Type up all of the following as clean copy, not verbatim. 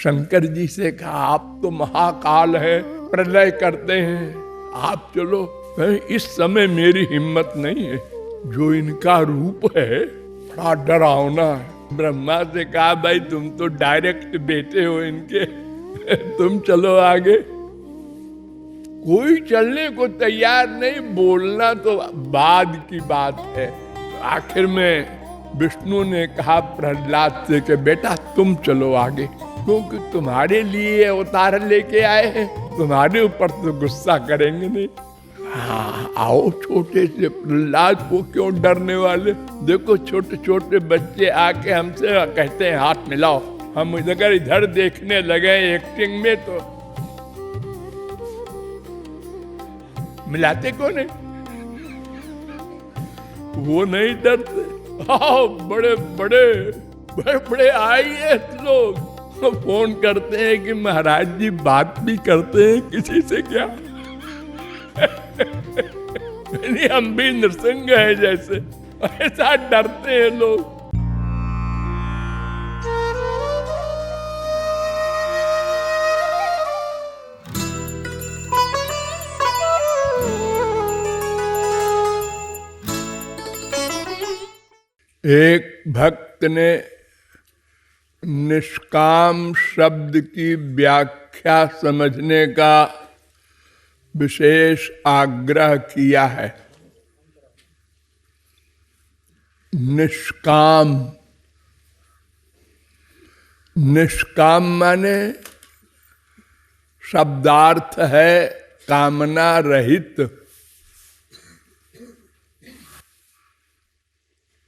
शंकर जी से कहा, आप तो महाकाल है, प्रलय करते हैं, आप चलो। इस समय मेरी हिम्मत नहीं है, जो इनका रूप है बड़ा डरावना है। ब्रह्मा से कहा, भाई तुम तो डायरेक्ट बेटे हो इनके, तुम चलो आगे। कोई चलने को तैयार नहीं, बोलना तो बाद की बात है। आखिर में विष्णु ने कहा प्रहलाद से कि बेटा तुम चलो आगे, क्योंकि तुम्हारे लिए अवतार लेके आए हैं, तुम्हारे ऊपर तो गुस्सा करेंगे नहीं। हाँ, आओ। छोटे से प्रहलाद को क्यों डरने वाले? देखो छोटे छोटे बच्चे आके हमसे कहते हैं हाथ मिलाओ, हम अगर इधर देखने लगे एक्टिंग में तो मिलाते कौन है? वो नहीं डरते। आओ, बड़े बड़े बड़े बड़े आइए लोग, फोन करते हैं कि महाराज जी बात भी करते हैं किसी से क्या? नहीं, हम भी नृसिंह है जैसे, ऐसा डरते हैं लोग। एक भक्त ने निष्काम शब्द की व्याख्या समझने का विशेष आग्रह किया है। निष्काम, निष्काम माने शब्दार्थ है कामना रहित।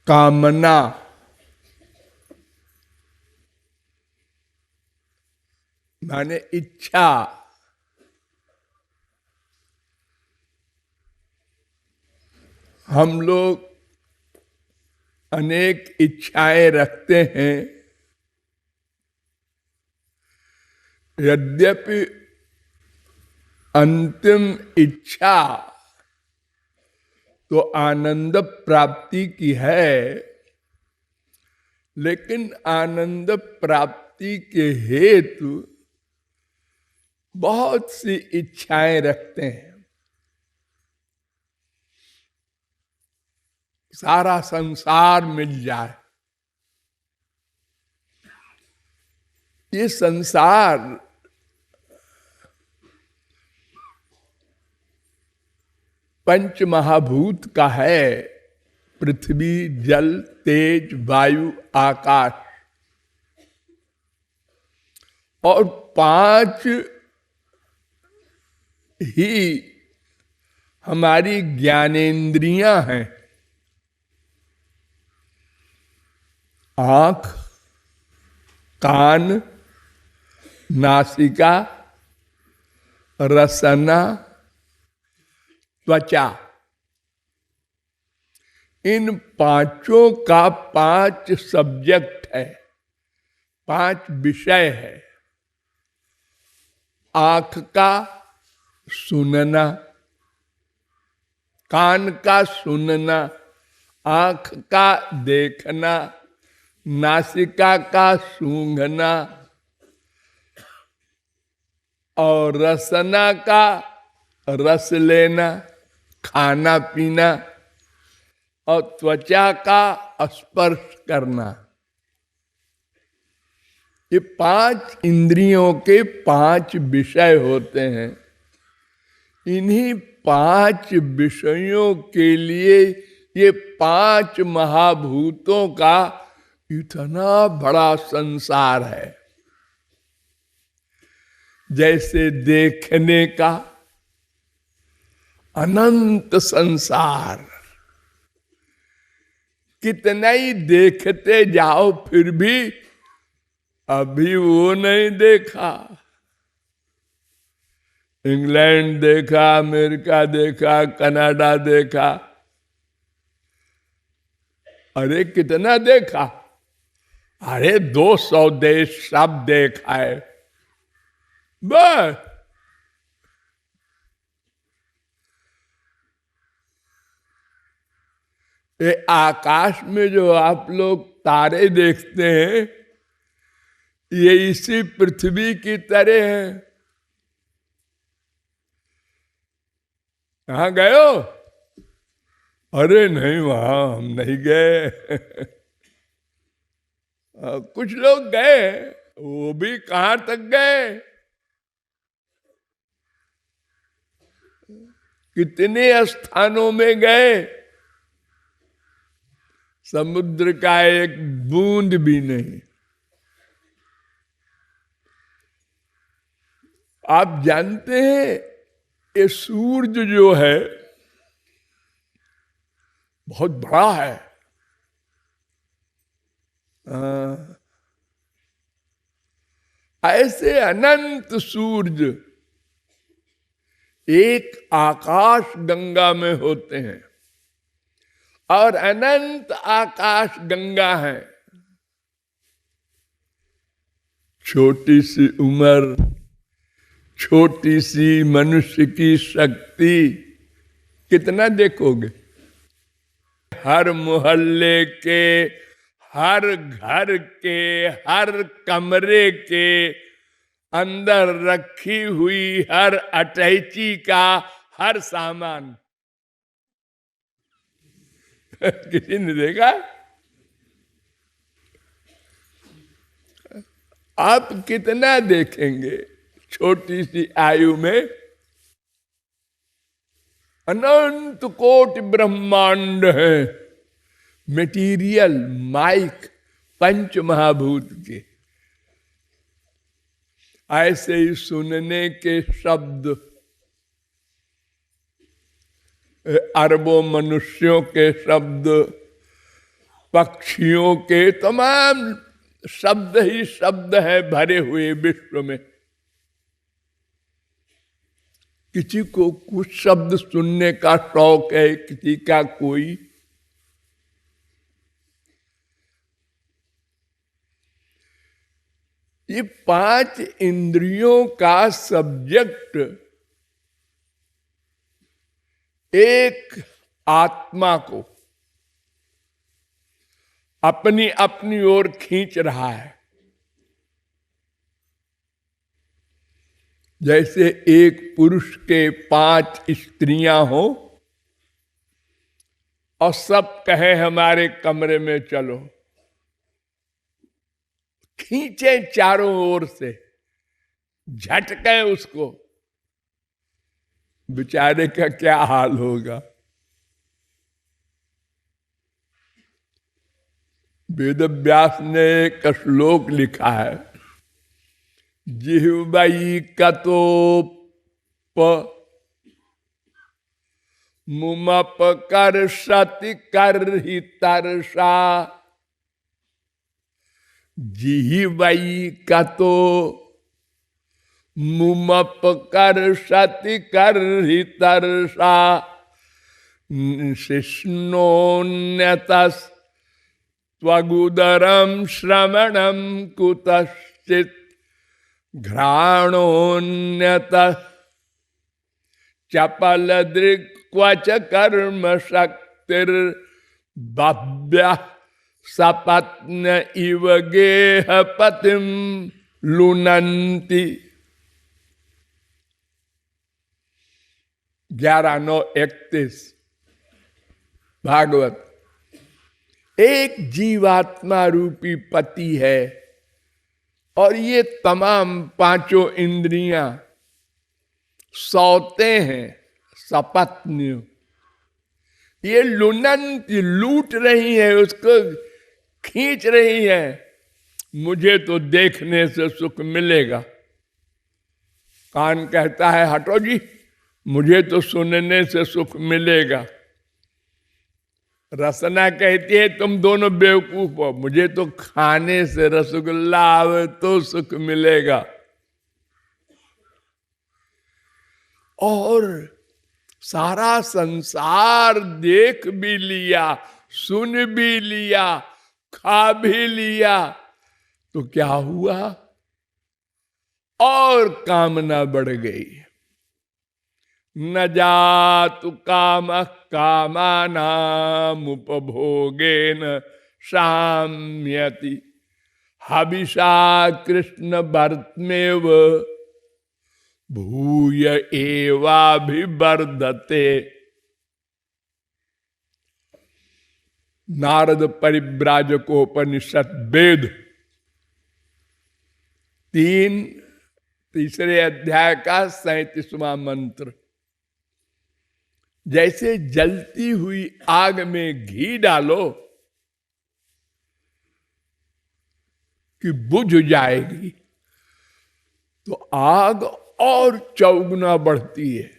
कामना माने इच्छा। हम लोग अनेक इच्छाएं रखते हैं, यद्यपि अंतिम इच्छा तो आनंद प्राप्ति की है, लेकिन आनंद प्राप्ति के हेतु बहुत सी इच्छाएं रखते हैं। सारा संसार मिल जाए, ये संसार पंच महाभूत का है, पृथ्वी, जल, तेज, वायु, आकाश, और 5 ही हमारी ज्ञानेंद्रियां हैं। आंख, कान, नासिका, रसना, त्वचा। इन पांचों का 5 सब्जेक्ट है, 5 विषय है। आंख का सुनना, कान का सुनना, आंख का देखना, नासिका का सूंघना, और रसना का रस लेना, खाना पीना, और त्वचा का स्पर्श करना। ये 5 इंद्रियों के 5 विषय होते हैं। इन्हीं 5 विषयों के लिए ये 5 महाभूतों का इतना बड़ा संसार है। जैसे देखने का अनंत संसार, कितना ही देखते जाओ फिर भी अभी वो नहीं देखा। इंग्लैंड देखा, अमेरिका देखा, कनाडा देखा, अरे कितना देखा? अरे 200 देश सब देखा है बस। ये आकाश में जो आप लोग तारे देखते हैं, ये इसी पृथ्वी की तरह है। कहाँ गए हो? अरे नहीं, वहां हम नहीं गए। कुछ लोग गए, वो भी कहां तक गए? कितने स्थानों में गए? समुद्र का एक बूंद भी नहीं। आप जानते हैं ये सूरज जो है बहुत बड़ा है। ऐसे अनंत सूरज एक आकाश गंगा में होते हैं, और अनंत आकाश गंगा है। छोटी सी उम्र, छोटी सी मनुष्य की शक्ति, कितना देखोगे? हर मोहल्ले के, हर घर के, हर कमरे के अंदर रखी हुई हर अटैची का हर सामान किसी ने देखा? आप कितना देखेंगे? छोटी सी आयु में अनंत कोटि ब्रह्मांड है, मटेरियल, माइक, पंच महाभूत के। ऐसे ही सुनने के शब्द अरबों मनुष्यों के शब्द, पक्षियों के तमाम शब्द ही शब्द है भरे हुए विश्व में। किसी को कुछ शब्द सुनने का शौक है, किसी का कोई। ये 5 इंद्रियों का सब्जेक्ट एक आत्मा को अपनी अपनी ओर खींच रहा है। जैसे एक पुरुष के 5 स्त्रियां हो और सब कहे हमारे कमरे में चलो, खींचे चारों ओर से, झटके उसको, बेचारे का क्या हाल होगा। वेद व्यास ने एक श्लोक लिखा है, जिह्वई कतोप मुमप कर सति कर ही तरसा। जिह्वई कतो मुमप कर सति कर ही तरसा। शिष्णोन्यतस् त्वगुदरम श्रवणम कुतश्चित् घ्राणोन्यत चपल दृक्वच कर्म शक्तिर भव्य सपत्न इव गेह पतिम लुनंती। 11:9-31 भागवत। एक जीवात्मा रूपी पति है और ये तमाम 5 इंद्रियां सौते हैं, सपत्न। ये लुनंत, लूट रही है, उसको खींच रही है। मुझे तो देखने से सुख मिलेगा। कान कहता है हटो जी, मुझे तो सुनने से सुख मिलेगा। रसना कहती है तुम दोनों बेवकूफ हो, मुझे तो खाने से रसगुल्ला आवे तो सुख मिलेगा। और सारा संसार देख भी लिया, सुन भी लिया, खा भी लिया, तो क्या हुआ? और कामना बढ़ गई। न जातु काम कामानाम उपभोगेन शाम्यति। हविषा कृष्ण भरतमेव भूय एवाभिवर्धते। नारद परिव्राजकोपनिषद वेद 3 अध्याय का 37वां मंत्र। जैसे जलती हुई आग में घी डालो कि बुझ जाएगी, तो आग और चौगुना बढ़ती है।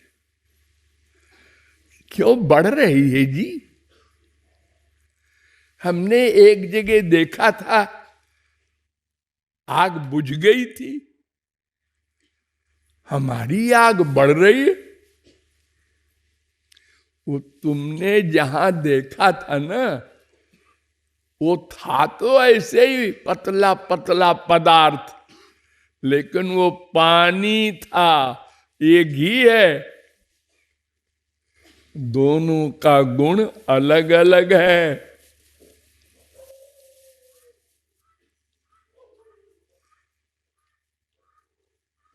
क्यों बढ़ रही है जी? हमने एक जगह देखा था, आग बुझ गई थी, हमारी आग बढ़ रही है। वो तुमने जहां देखा था ना, वो था तो ऐसे ही पतला पतला पदार्थ, लेकिन वो पानी था, ये घी है। दोनों का गुण अलग अलग है।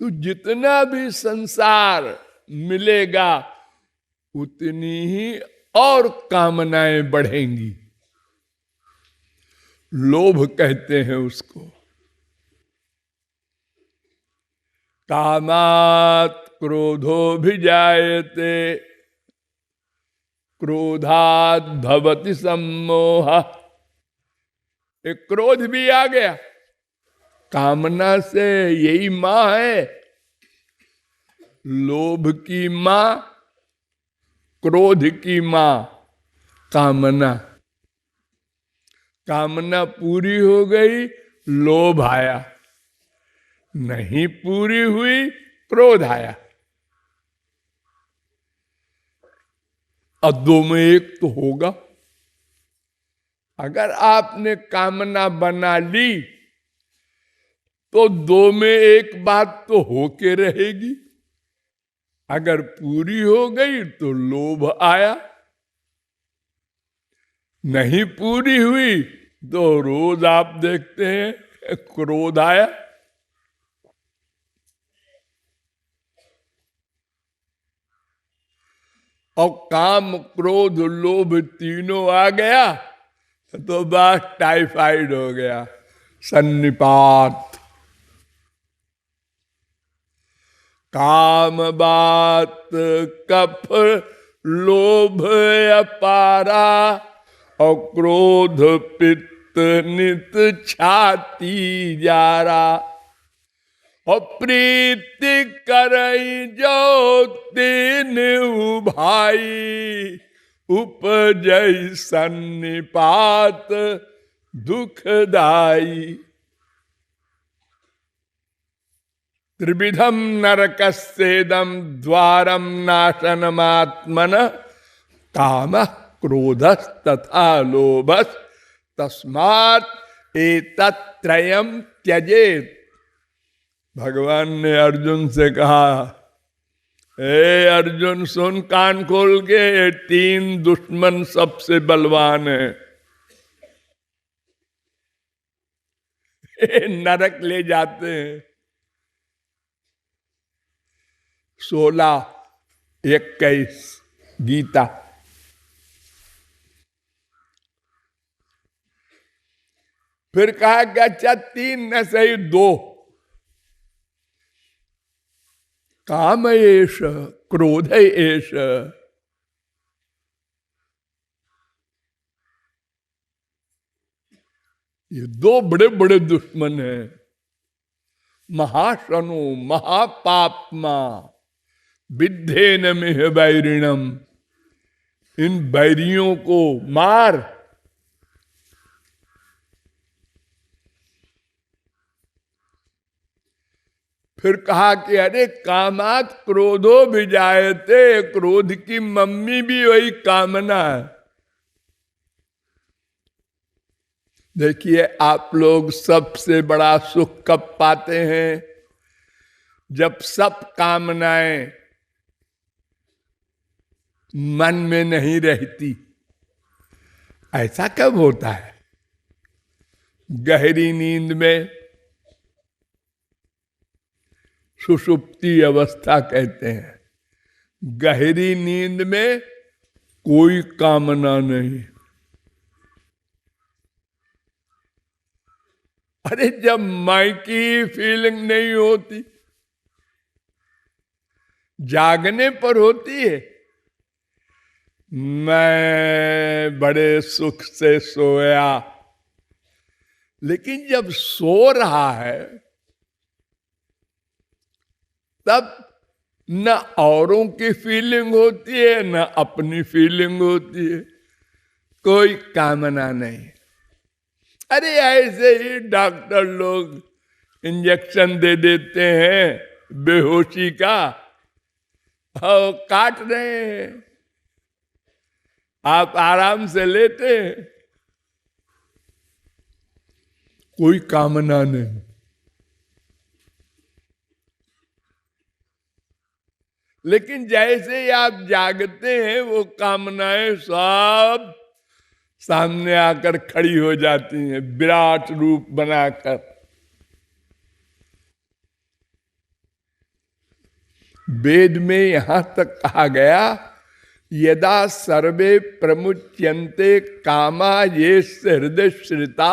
तो जितना भी संसार मिलेगा उतनी ही और कामनाएं बढ़ेंगी। लोभ कहते हैं उसको। कामात् क्रोधो भिजायते क्रोधात् भवति सम्मोह। एक क्रोध भी आ गया, कामना से यही मां है। लोभ की मां, क्रोध की मां कामना। कामना पूरी हो गई, लोभ आया, नहीं पूरी हुई, क्रोध आया। अब दो में एक तो होगा। अगर आपने कामना बना ली तो दो में एक बात तो होके रहेगी। अगर पूरी हो गई तो लोभ आया, नहीं पूरी हुई तो रोज आप देखते हैं क्रोध आया। और काम क्रोध लोभ तीनों आ गया तो बस टाइफाइड हो गया, सन्निपात। काम बात कफ लोभ अपारा और क्रोध पित्त नित छाती जारा। और प्रीति करई जो तीन भाई उपजय सन्निपात दुखदाई। त्रिविधम नरकस्येदं द्वारम नाशनमात्मन काम क्रोधस् तथा लोभस् तस्मात् एतत्त्रयम् त्यजेत्। भगवान ने अर्जुन से कहा, ए अर्जुन सुन कान खोल के, ये 3 दुश्मन सबसे बलवान है, नरक ले जाते हैं। 16:21 गीता। फिर कहा कि अच्छा 3 न सही 2, काम एष क्रोध एष। ये 2 बड़े बड़े दुश्मन हैं। महाशनो महापापमा विद्धेन मिह बैरिणम। इन बैरियों को मार। फिर कहा कि अरे कामात क्रोधो विजायते, क्रोध की मम्मी भी वही कामना है। देखिए आप लोग सबसे बड़ा सुख कब पाते हैं? जब सब कामनाएं मन में नहीं रहती। ऐसा कब होता है? गहरी नींद में, सुषुप्ति अवस्था कहते हैं। गहरी नींद में कोई कामना नहीं। अरे जब मायकी फीलिंग नहीं होती, जागने पर होती है। मैं बड़े सुख से सोया, लेकिन जब सो रहा है तब न औरों की फीलिंग होती है न अपनी फीलिंग होती है, कोई कामना नहीं। अरे ऐसे ही डॉक्टर लोग इंजेक्शन दे देते हैं बेहोशी का, और काट रहे हैं, आप आराम से लेते हैं, कोई कामना नहीं। लेकिन जैसे ही आप जागते हैं वो कामनाएं सब सामने आकर खड़ी हो जाती हैं, विराट रूप बनाकर। वेद में यहां तक कहा गया, यदा सर्वे प्रमुच्यन्ते कामा ये हृदय श्रिता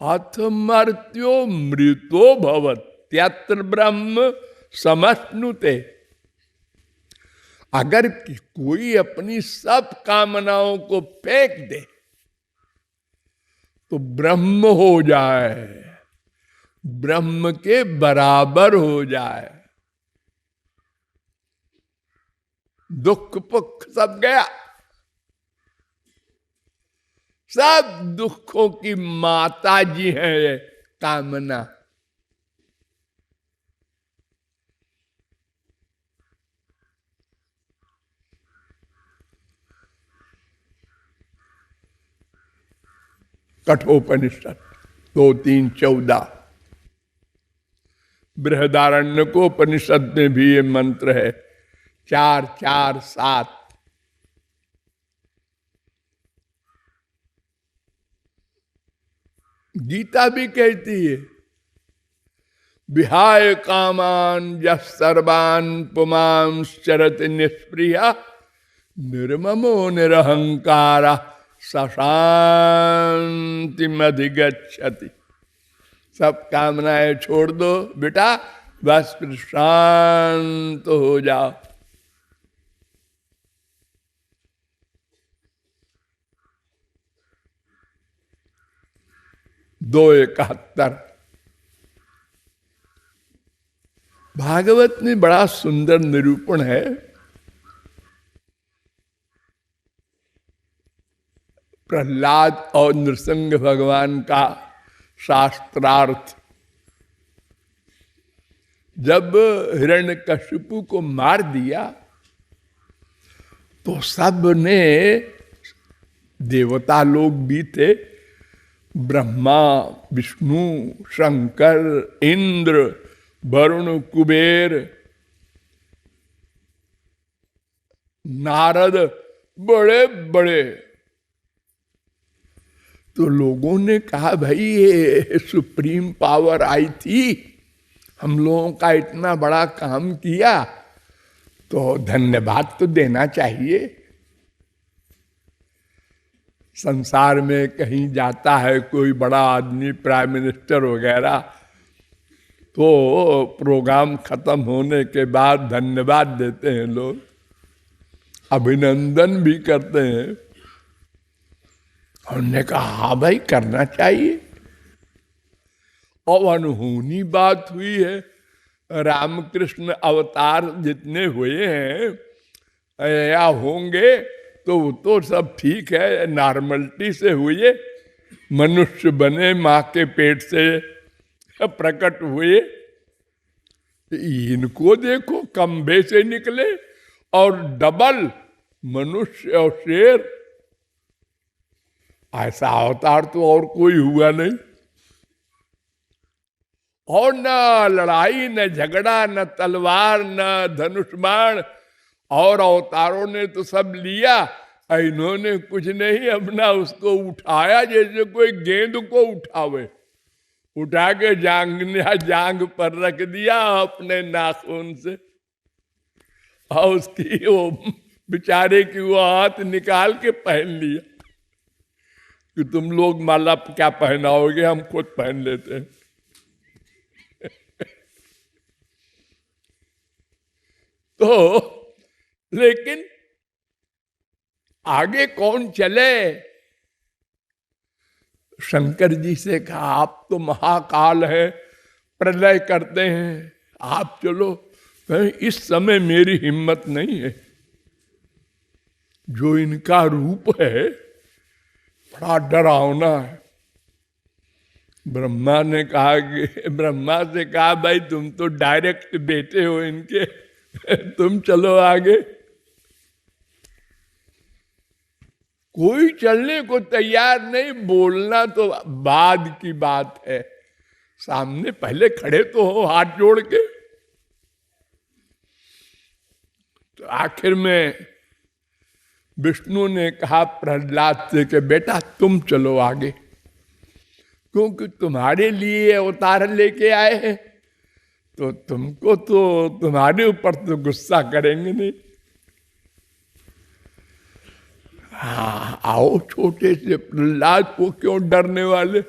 अथ मर्त्यो मृतो भवत्यत्र ब्रह्म समश्नुते। अगर कोई अपनी सब कामनाओं को फेंक दे तो ब्रह्म हो जाए, ब्रह्म के बराबर हो जाए, दुख पुख सब गया। सब दुखों की माता जी है ये कामना। कठोपनिषद 2-3-14। बृहदारण्यकोपनिषद में भी ये मंत्र है 4-4-7। गीता भी कहती है, विहाय कामान यः सर्वान् पुमांश्चरति निष्प्रियः निर्ममो निरहंकारा शांतिमधिगच्छति। सब कामनाएं छोड़ दो बेटा, बस फिर शांत हो जाओ। 2:71। भागवत में बड़ा सुंदर निरूपण है। प्रहलाद और नृसिंह भगवान का शास्त्रार्थ। जब हिरण्यकशिपु को मार दिया तो सब ने, देवता लोग भी थे, ब्रह्मा, विष्णु, शंकर, इंद्र, वरुण, कुबेर, नारद, बड़े बड़े, तो लोगों ने कहा भाई ये सुप्रीम पावर आई थी, हम लोगों का इतना बड़ा काम किया तो धन्यवाद तो देना चाहिए। संसार में कहीं जाता है कोई बड़ा आदमी, प्राइम मिनिस्टर वगैरह, तो प्रोग्राम खत्म होने के बाद धन्यवाद देते हैं लोग, अभिनंदन भी करते हैं। उन्होंने कहा हाँ भाई करना चाहिए। और अनहोनी बात हुई है, रामकृष्ण अवतार जितने हुए हैं या होंगे तो वो तो सब ठीक है, नॉर्मलिटी से हुए, मनुष्य बने, माँ के पेट से प्रकट हुए। इनको देखो कंबे से निकले और डबल मनुष्य और शेर। ऐसा अवतार तो और कोई हुआ नहीं। और न लड़ाई, न झगड़ा, न तलवार, न धनुष बाण, और अवतारों ने तो सब लिया, इन्होंने कुछ नहीं, अपना उसको उठाया जैसे कोई गेंद को उठावे, उठा के जांग पर रख दिया अपने नाखून से, और उसकी वो बेचारे की वो हाथ निकाल के पहन लिया कि तुम लोग माला क्या पहनाओगे, हम खुद पहन लेते हैं। तो लेकिन आगे कौन चले? शंकर जी से कहा आप तो महाकाल है, प्रलय करते हैं, आप चलो। इस समय मेरी हिम्मत नहीं है, जो इनका रूप है बड़ा डरावना है। ब्रह्मा ने कहा कि ब्रह्मा से कहा भाई तुम तो डायरेक्ट बेटे हो इनके, तुम चलो आगे। कोई चलने को तैयार नहीं, बोलना तो बाद की बात है, सामने पहले खड़े तो हो हाथ जोड़ के। तो आखिर में विष्णु ने कहा प्रहलाद से कि बेटा तुम चलो आगे, क्योंकि तुम्हारे लिए अवतार लेके आए हैं, तो तुमको तो तुम्हारे ऊपर तो गुस्सा करेंगे नहीं। हाँ आओ, छोटे से प्रहलाद को क्यों डरने वाले?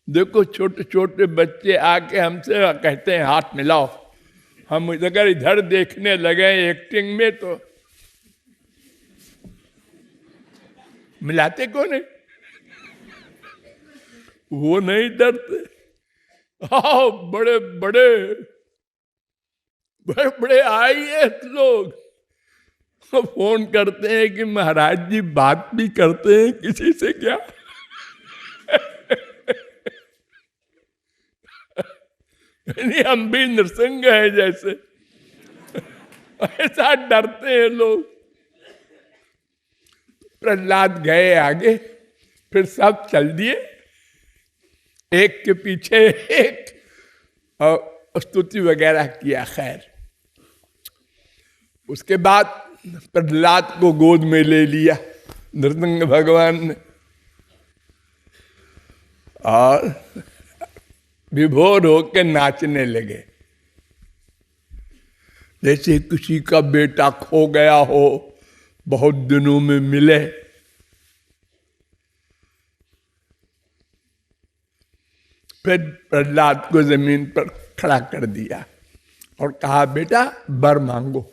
देखो छोटे छोटे बच्चे आके हमसे कहते हैं हाथ मिलाओ, हम अगर इधर देखने लगे एक्टिंग में तो मिलाते क्यों नहीं? वो नहीं डरते। आओ बड़े बड़े बड़े बड़े आईएएस लोग फोन करते हैं कि महाराज जी बात भी करते हैं किसी से क्या? नहीं हम भी नृसिंह है जैसे, ऐसा डरते हैं लोग। प्रहलाद गए आगे, फिर सब चल दिए एक के पीछे एक, और स्तुति वगैरह किया। खैर उसके बाद प्रहलाद को गोद में ले लिया नृसिंह भगवान ने, और विभोर होकर नाचने लगे, जैसे किसी का बेटा खो गया हो, बहुत दिनों में मिले। फिर प्रहलाद को जमीन पर खड़ा कर दिया और कहा बेटा वर मांगो।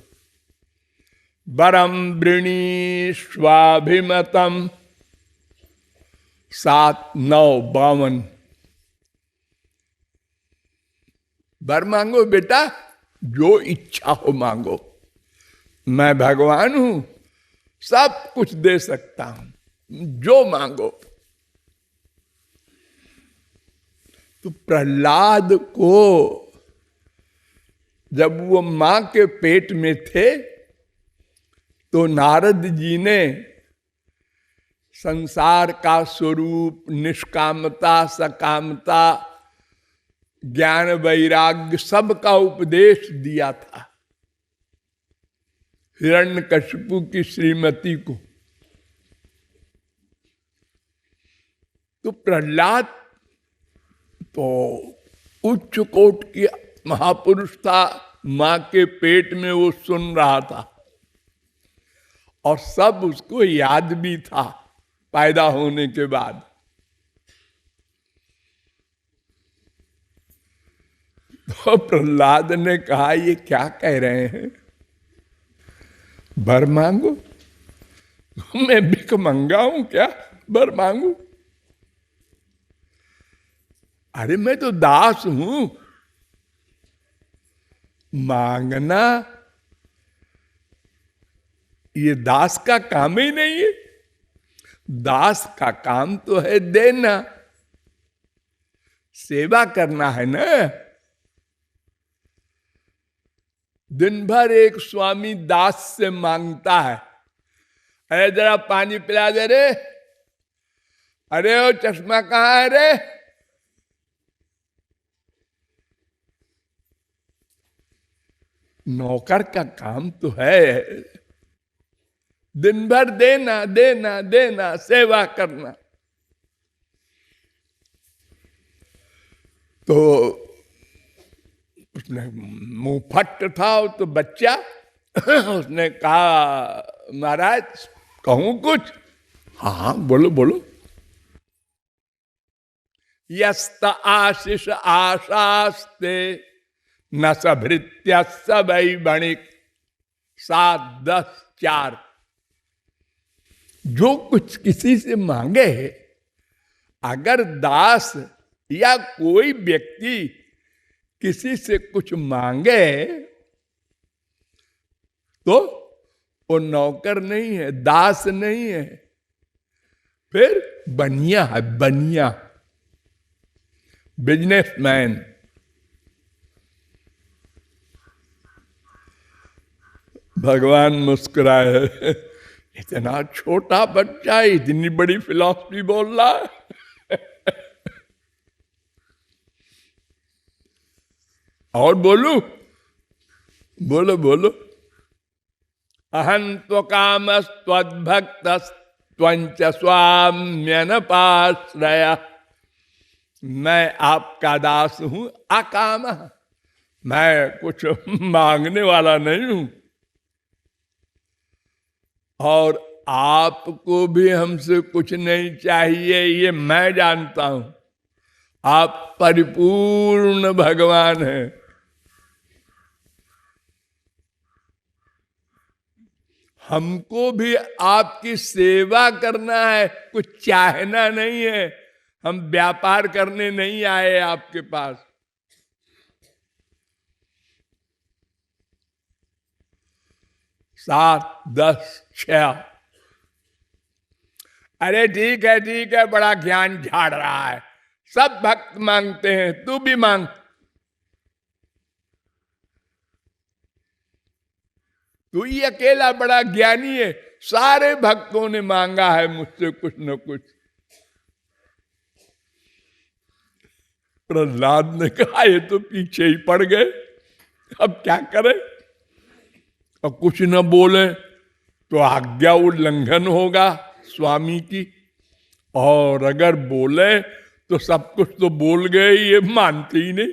वरम वृणी स्वाभिमतम 7, 9, 52। वर मांगो बेटा, जो इच्छा हो मांगो, मैं भगवान हूं, सब कुछ दे सकता हूं, जो मांगो। तो प्रहलाद को जब वो मां के पेट में थे तो नारद जी ने संसार का स्वरूप, निष्कामता, सकामता, ज्ञान, वैराग्य सब का उपदेश दिया था हिरण्यकशिपु की श्रीमती को। तो प्रहलाद तो उच्च कोट की महापुरुष था, मां के पेट में वो सुन रहा था और सब उसको याद भी था पैदा होने के बाद। तो प्रहलाद ने कहा ये क्या कह रहे हैं, वर मांगो? मैं भिख मंगा हूं क्या वर मांगू? अरे मैं तो दास हूं, मांगना ये दास का काम ही नहीं है। दास का काम तो है देना, सेवा करना है ना। दिन भर एक स्वामी दास से मांगता है, अरे जरा पानी पिला दे रे, अरे वो चश्मा कहाँ है रे। नौकर का काम तो है दिन भर देना देना देना, सेवा करना। तो उसने मुंह फट था तो बच्चा उसने कहा महाराज कहूं कुछ? हाँ बोलो बोलो। यस्त आशीष आशास्ते न सभृत्य सबई बणिक 7-10-4। जो कुछ किसी से मांगे, अगर दास या कोई व्यक्ति किसी से कुछ मांगे तो वो नौकर नहीं है, दास नहीं है, फिर बनिया है, बनिया, बिजनेसमैन। भगवान मुस्कुराए, इतना छोटा बच्चा इतनी बड़ी फिलॉसफी बोल रहा है। और बोलू? बोलो बोलो। अहं त्वकामस्त्वद्भक्त त्वंच स्वाम्यनपाश्रय। मैं आपका दास हूं, अकाम, मैं कुछ मांगने वाला नहीं हूं, और आपको भी हमसे कुछ नहीं चाहिए, ये मैं जानता हूं। आप परिपूर्ण भगवान हैं। हमको भी आपकी सेवा करना है, कुछ चाहना नहीं है। हम व्यापार करने नहीं आए आपके पास। सात, 10, 6। अरे ठीक है, बड़ा ज्ञान झाड़ रहा है, सब भक्त मांगते हैं, तू भी मांग। तू ही अकेला बड़ा ज्ञानी है, सारे भक्तों ने मांगा है मुझसे कुछ न कुछ। प्रहलाद ने कहा ये तो पीछे ही पड़ गए, अब क्या करें? और कुछ न बोले तो आज्ञा उल्लंघन होगा स्वामी की, और अगर बोले तो सब कुछ तो बोल गए, ये मानते ही नहीं।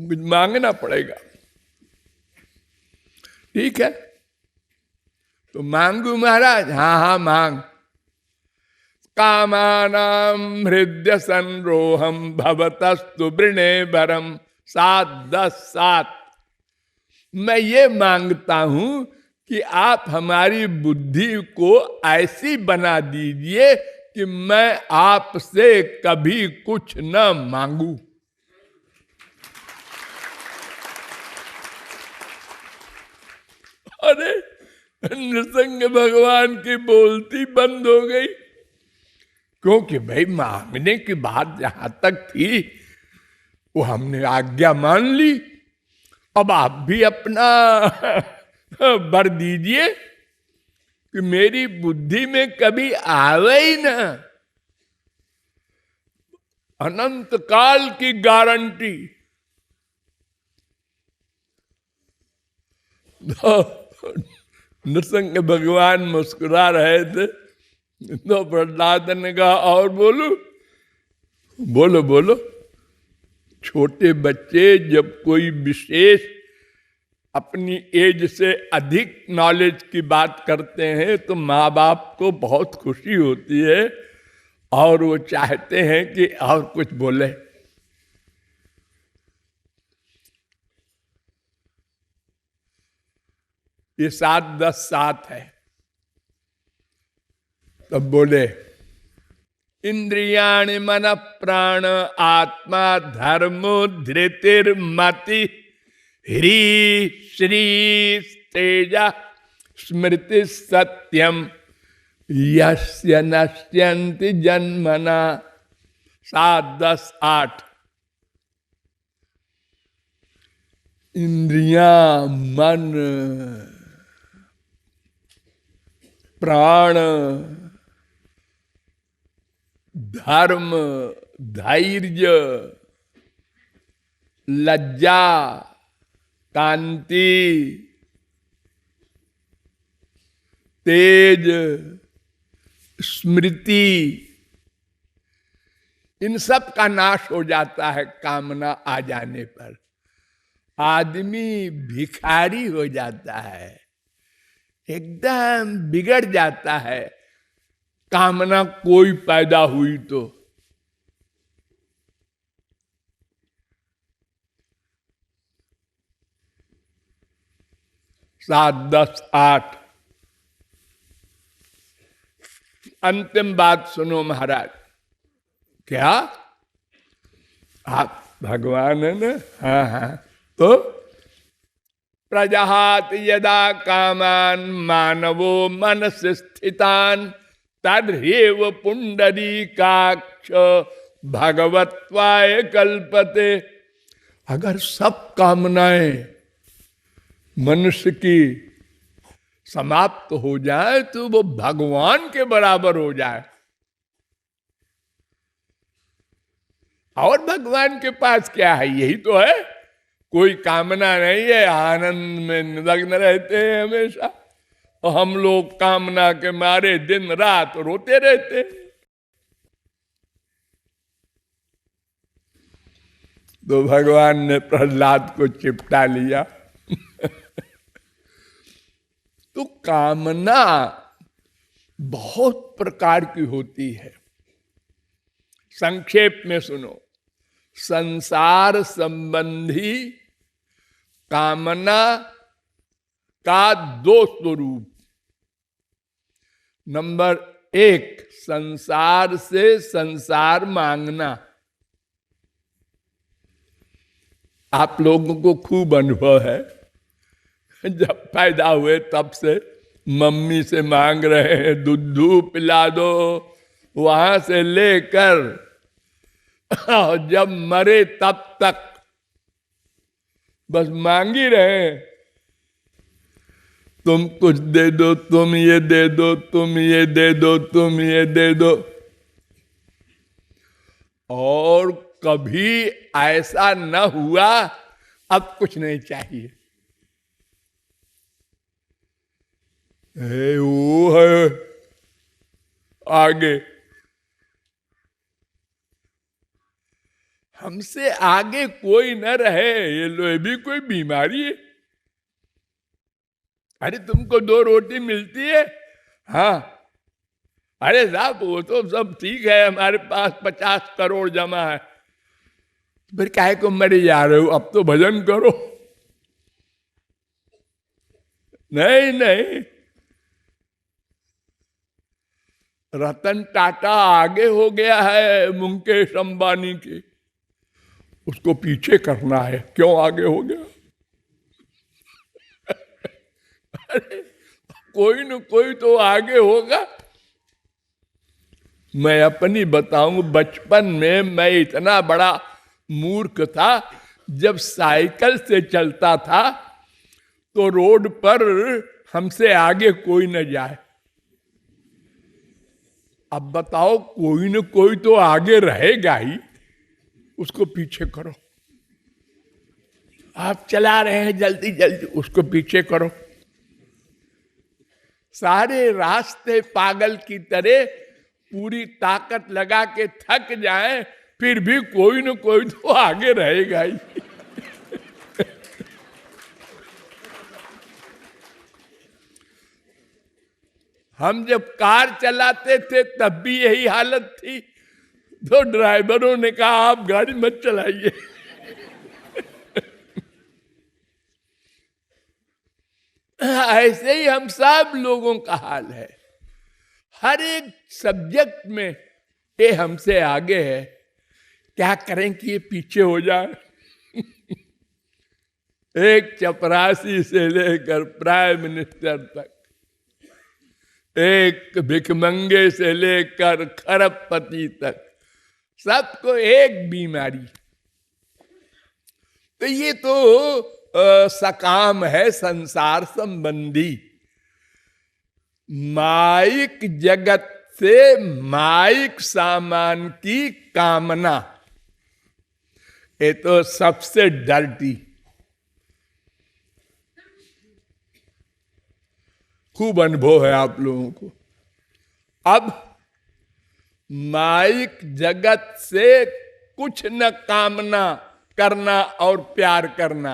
कुछ मांगना पड़ेगा। ठीक है तो मांगू महाराज? हाँ हाँ मांग। कामानाम हृदय संरोहम भवतस्तु वृणे वरम। 7-10-7। मैं ये मांगता हूं कि आप हमारी बुद्धि को ऐसी बना दीजिए कि मैं आपसे कभी कुछ न मांगू। अरे नृसिंह भगवान की बोलती बंद हो गई, क्योंकि भाई मांगने की बात जहां तक थी वो हमने आज्ञा मान ली। अब आप भी अपना वर दीजिए कि मेरी बुद्धि में कभी आवे ही ना। अनंत काल की गारंटी। नृसिंह भगवान मुस्कुरा रहे थे तो प्रहलाद ने कहा और बोलो बोलो बोलो। छोटे बच्चे जब कोई विशेष अपनी एज से अधिक नॉलेज की बात करते हैं तो माँ बाप को बहुत खुशी होती है और वो चाहते हैं कि और कुछ बोले। ये 7-10-7 है। तब बोले इंद्रियाणि मन प्राण आत्मा धर्मो धृतिर्मति ह्री श्री तेजा स्मृति सत्यम यस्य नश्यन्ति जन्मना। 7-10-8। इंद्रियां, मन, प्राण, धर्म, धैर्य, लज्जा, कांति, तेज, स्मृति, इन सब का नाश हो जाता है कामना आ जाने पर। आदमी भिखारी हो जाता है, एकदम बिगड़ जाता है कामना कोई पैदा हुई तो। 7, 10, 8 अंतिम बात सुनो महाराज। क्या आप भगवान है ना? हाँ हाँ। तो प्रजहात यदा कामान मानवो मनस स्थितान तदेव पुंडरीकाक्ष भगवत्वाय कल्पते। अगर सब कामनाएं मनुष्य की समाप्त हो जाए तो वो भगवान के बराबर हो जाए। और भगवान के पास क्या है? यही तो है, कोई कामना नहीं है, आनंद में निमग्न रहते हैं हमेशा। और हम लोग कामना के मारे दिन रात रोते रहते हैं। तो भगवान ने प्रहलाद को चिपटा लिया। तो कामना बहुत प्रकार की होती है। संक्षेप में सुनो, संसार संबंधी कामना का 2 स्वरूप। नंबर 1, संसार से संसार मांगना। आप लोगों को खूब अनुभव है, जब पैदा हुए तब से मम्मी से मांग रहे हैं दूध पिला दो, वहां से लेकर जब मरे तब तक बस मांग ही रहे। तुम कुछ दे दो, तुम ये दे दो, तुम ये दे दो, तुम ये दे दो। और कभी ऐसा न हुआ अब कुछ नहीं चाहिए। वो है आगे, हमसे आगे कोई न रहे, ये लो भी कोई बीमारी है। अरे तुमको 2 रोटी मिलती है, हाँ, अरे साहब वो तो सब ठीक है, हमारे पास 50 करोड़ जमा है। फिर काहे को मरे जा रहे हो, अब तो भजन करो। नहीं नहीं, रतन टाटा आगे हो गया है मुकेश अंबानी के, उसको पीछे करना है। क्यों आगे हो गया? अरे कोई न कोई तो आगे होगा। मैं अपनी बताऊं, बचपन में मैं इतना बड़ा मूर्ख था, जब साइकिल से चलता था तो रोड पर हमसे आगे कोई न जाए। अब बताओ, कोई न कोई तो आगे रहेगा ही, उसको पीछे करो। आप चला रहे हैं जल्दी जल्दी, उसको पीछे करो। सारे रास्ते पागल की तरह पूरी ताकत लगा के थक जाएं, फिर भी कोई न कोई तो आगे रहेगा ही। हम जब कार चलाते थे तब भी यही हालत थी, तो ड्राइवरों ने कहा आप गाड़ी मत चलाइए। ऐसे ही हम सब लोगों का हाल है। हर एक सब्जेक्ट में ये हमसे आगे है, क्या करें कि ये पीछे हो जाए। एक चपरासी से लेकर प्राइम मिनिस्टर तक, एक भिखमंगे से लेकर खरबपति तक, सबको एक बीमारी। तो ये तो सकाम है, संसार संबंधी। माइक जगत से माइक सामान की कामना, ये तो सबसे डर्टी। खूब अनुभव है आप लोगों को। अब माइक जगत से कुछ न कामना करना और प्यार करना,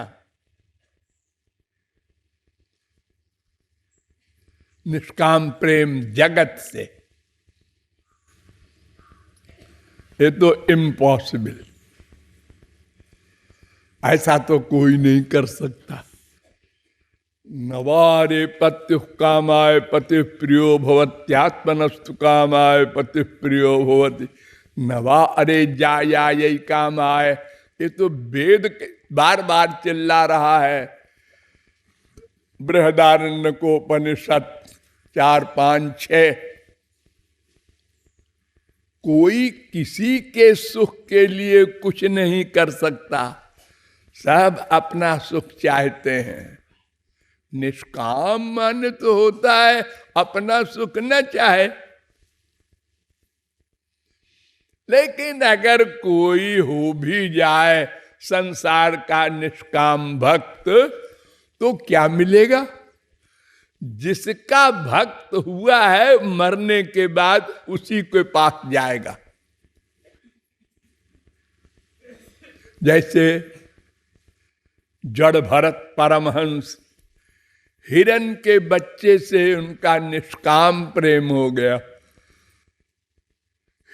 निष्काम प्रेम जगत से, ये तो इम्पॉसिबल, ऐसा तो कोई नहीं कर सकता। नवारे पत्यु कामाय पति प्रियो भवत्यात्मनस्तु कामाय पति प्रियो भवति नवा अरे जाया यही कामाय, ये तो वेद बार बार चिल्ला रहा है। बृहदारण्यकोपनिषद 4, 5, 6। कोई किसी के सुख के लिए कुछ नहीं कर सकता, सब अपना सुख चाहते हैं। निष्काम मन तो होता है अपना सुख न चाहे। लेकिन अगर कोई हो भी जाए संसार का निष्काम भक्त, तो क्या मिलेगा? जिसका भक्त हुआ है मरने के बाद उसी के पास जाएगा। जैसे जड़ भरत परमहंस, हिरण के बच्चे से उनका निष्काम प्रेम हो गया।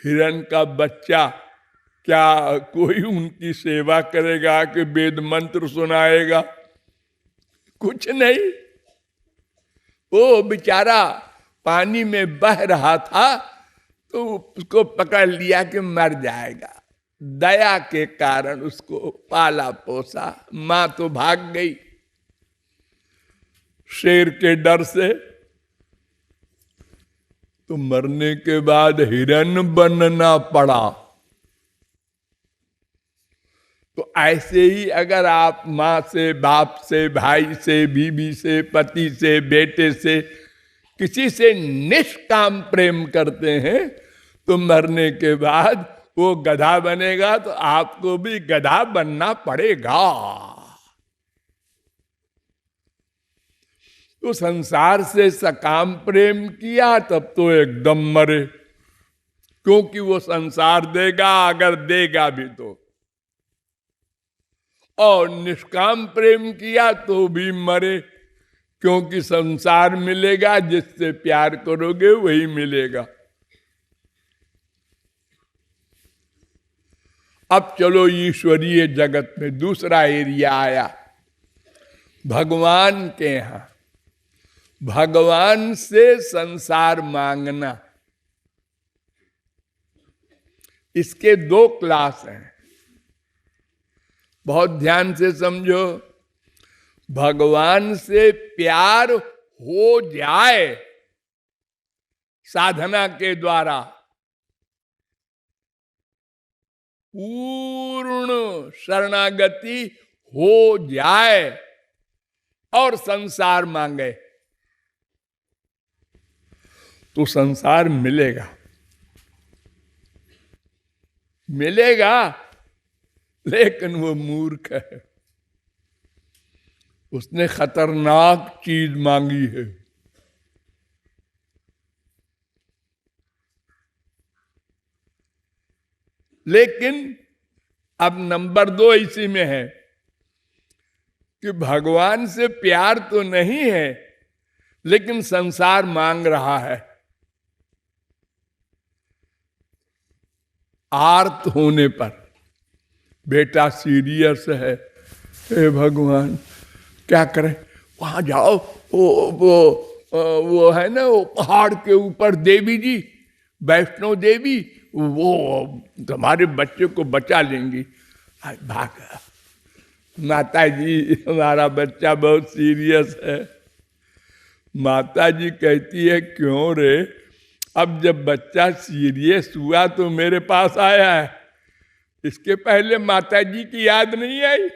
हिरण का बच्चा क्या कोई उनकी सेवा करेगा कि वेद मंत्र सुनाएगा? कुछ नहीं। वो बेचारा पानी में बह रहा था तो उसको पकड़ लिया कि मर जाएगा। दया के कारण उसको पाला पोसा। मां तो भाग गई शेर के डर से, तो मरने के बाद हिरण बनना पड़ा। तो ऐसे ही अगर आप माँ से, बाप से, भाई से, बीवी से, पति से, बेटे से, किसी से निष्काम प्रेम करते हैं, तो मरने के बाद वो गधा बनेगा तो आपको भी गधा बनना पड़ेगा। तो संसार से सकाम प्रेम किया तब तो एकदम मरे, क्योंकि वो संसार देगा अगर देगा भी तो, और निष्काम प्रेम किया तो भी मरे, क्योंकि संसार मिलेगा, जिससे प्यार करोगे वही मिलेगा। अब चलो ईश्वरीय जगत में दूसरा एरिया आया, भगवान के यहां। भगवान से संसार मांगना, इसके 2 क्लास हैं, बहुत ध्यान से समझो। भगवान से प्यार हो जाए साधना के द्वारा, पूर्ण शरणागति हो जाए और संसार मांगे, तो संसार मिलेगा। मिलेगा, लेकिन वो मूर्ख है, उसने खतरनाक चीज मांगी है। लेकिन अब नंबर 2 इसी में है कि भगवान से प्यार तो नहीं है, लेकिन संसार मांग रहा है। आर्त होने पर, बेटा सीरियस है, हे भगवान क्या करें, वहां जाओ, वो है ना, वो पहाड़ के ऊपर देवी जी, वैष्णो देवी, वो तुम्हारे बच्चे को बचा लेंगी। भाग, माता जी हमारा बच्चा बहुत सीरियस है। माता जी कहती है क्यों रे, अब जब बच्चा सीरियस हुआ तो मेरे पास आया है, इसके पहले माता जी की याद नहीं आई?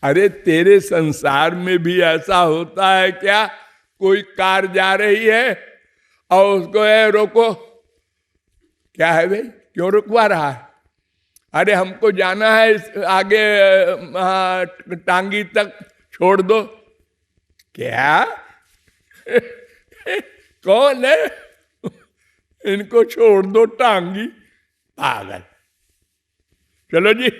अरे तेरे संसार में भी ऐसा होता है क्या? कोई कार जा रही है और उसको रोको, क्या है भाई, क्यों रुकवा रहा है? अरे हमको जाना है आगे टांगी तक, छोड़ दो। क्या? कौन है? इनको छोड़ दो टांगी, पागल। चलो जी।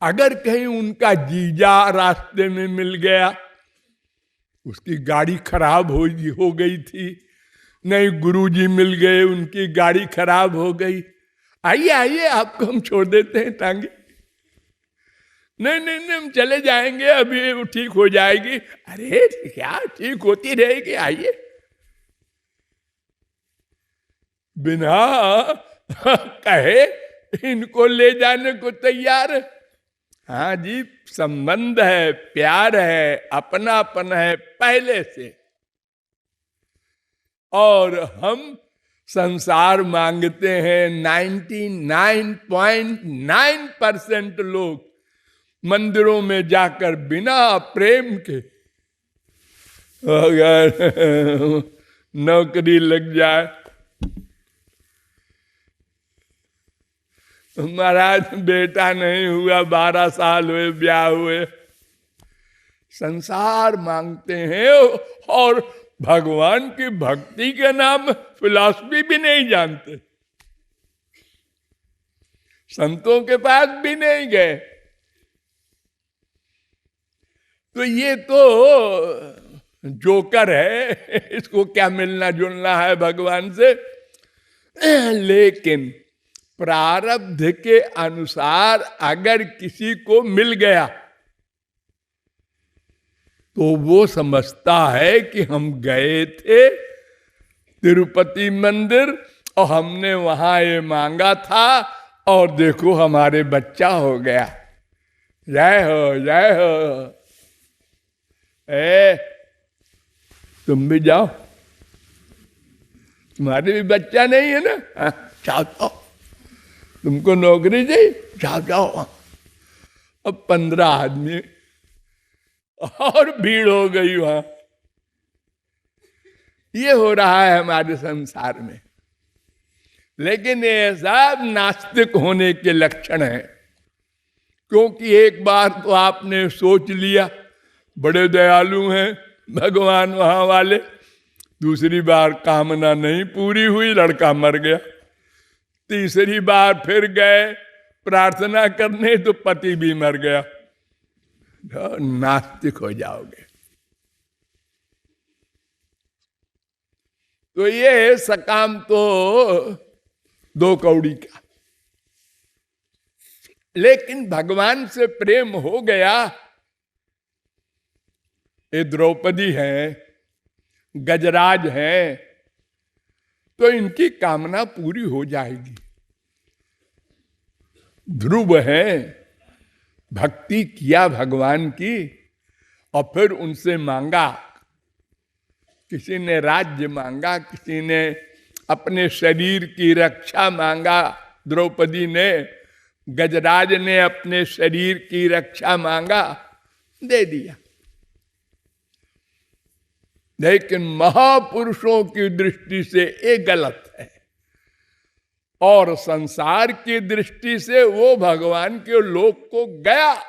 अगर कहीं उनका जीजा रास्ते में मिल गया, उसकी गाड़ी खराब हो गई थी, नहीं गुरुजी मिल गए, उनकी गाड़ी खराब हो गई, आइए आइए आपको हम छोड़ देते हैं टांगी। नहीं नहीं नहीं, हम चले जाएंगे, अभी वो ठीक हो जाएगी। अरे क्या ठीक होती रहेगी, आइए। बिना कहे इनको ले जाने को तैयार है। हाँ जी, संबंध है, प्यार है, अपनापन है पहले से। और हम संसार मांगते हैं। 99.9% लोग मंदिरों में जाकर बिना प्रेम के, अगर नौकरी लग जाए, महाराज बेटा नहीं हुआ, 12 साल हुए ब्याह हुए, संसार मांगते हैं और भगवान की भक्ति के नाम फिलॉसफी भी नहीं जानते, संतों के पास भी नहीं गए। तो ये तो जोकर है, इसको क्या मिलना जुलना है भगवान से। लेकिन प्रारब्ध के अनुसार अगर किसी को मिल गया तो वो समझता है कि हम गए थे तिरुपति मंदिर और हमने वहां ये मांगा था और देखो हमारे बच्चा हो गया। जय हो जय हो। तुम भी जाओ, तुम्हारे भी बच्चा नहीं है ना, जाओ जाओ, तुमको नौकरी चाहिए, जाओ जाओ। अब 15 आदमी और भीड़ हो गई वहां। ये हो रहा है हमारे संसार में। लेकिन ये सब नास्तिक होने के लक्षण है, क्योंकि एक बार तो आपने सोच लिया बड़े दयालु हैं भगवान वहां वाले, दूसरी बार कामना नहीं पूरी हुई, लड़का मर गया, तीसरी बार फिर गए प्रार्थना करने तो पति भी मर गया, नास्तिक हो जाओगे। तो ये सकाम तो 2 कौड़ी का। लेकिन भगवान से प्रेम हो गया, ये द्रौपदी हैं, गजराज हैं, तो इनकी कामना पूरी हो जाएगी। ध्रुव है, भक्ति किया भगवान की और फिर उनसे मांगा, किसी ने राज्य मांगा, किसी ने अपने शरीर की रक्षा मांगा, द्रौपदी ने, गजराज ने अपने शरीर की रक्षा मांगा, दे दिया। लेकिन महापुरुषों की दृष्टि से ये गलत है और संसार की दृष्टि से वो भगवान के लोक को गया,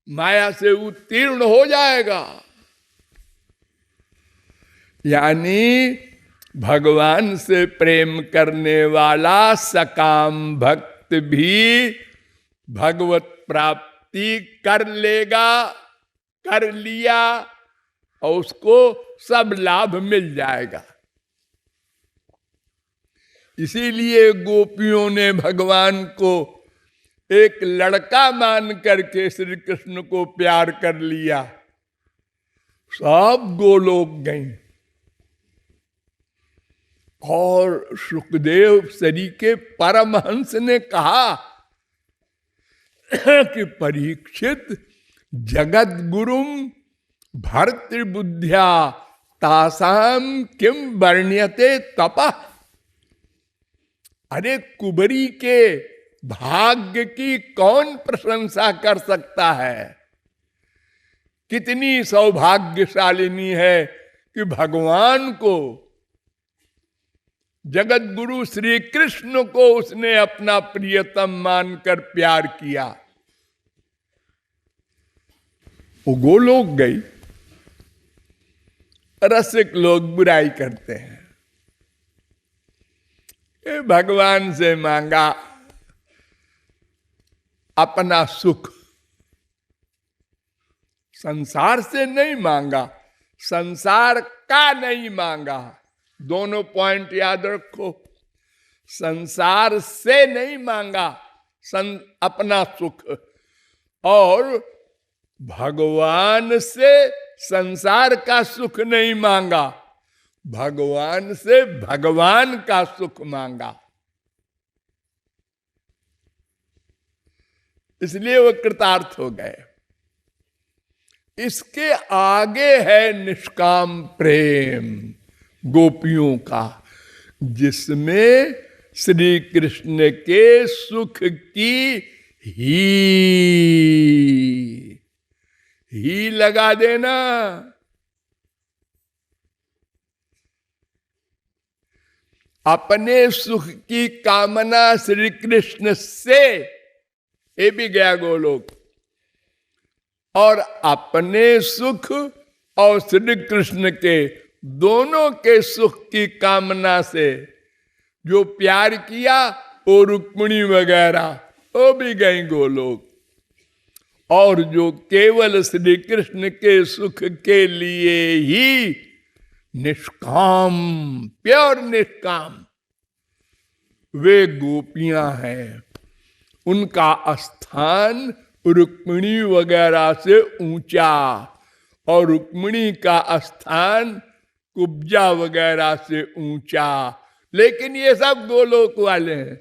माया से उत्तीर्ण हो जाएगा। यानी भगवान से प्रेम करने वाला सकाम भक्त भी भगवत प्राप्ति कर लेगा, कर लिया और उसको सब लाभ मिल जाएगा। इसीलिए गोपियों ने भगवान को एक लड़का मान करके श्री कृष्ण को प्यार कर लिया, सब गोलोक गई। और सुखदेव सरी के परमहंस ने कहा कि परीक्षित जगत गुरुम भर्तृबुद्ध्या तासाम किम वर्ण्यते तपः। अरे कुबरी के भाग्य की कौन प्रशंसा कर सकता है? कितनी सौभाग्यशालिनी है कि भगवान को, जगत गुरु श्री कृष्ण को उसने अपना प्रियतम मानकर प्यार किया। वो गोलोक गई। रसिक लोग बुराई करते हैं, ये भगवान से मांगा अपना सुख, संसार से नहीं मांगा, संसार का नहीं मांगा। दोनों पॉइंट याद रखो, संसार से नहीं मांगा अपना सुख, और भगवान से संसार का सुख नहीं मांगा, भगवान से भगवान का सुख मांगा। इसलिए वो कृतार्थ हो गए। इसके आगे है निष्काम प्रेम गोपियों का, जिसमें श्री कृष्ण के सुख की ही लगा देना। अपने सुख की कामना श्री कृष्ण से, ये भी गया गोलोक, और अपने सुख और श्री कृष्ण के दोनों के सुख की कामना से जो प्यार किया, वो रुक्मिणी वगैरह वो भी गई गोलोक, और जो केवल श्री कृष्ण के सुख के लिए ही निष्काम, प्योर निष्काम, वे गोपियां हैं। उनका स्थान रुक्मिणी वगैरह से ऊंचा, और रुक्मिणी का स्थान कुब्जा वगैरह से ऊंचा, लेकिन ये सब गोलोक वाले हैं।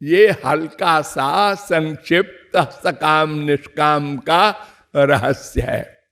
ये हल्का सा संक्षिप्त सकाम निष्काम का रहस्य है।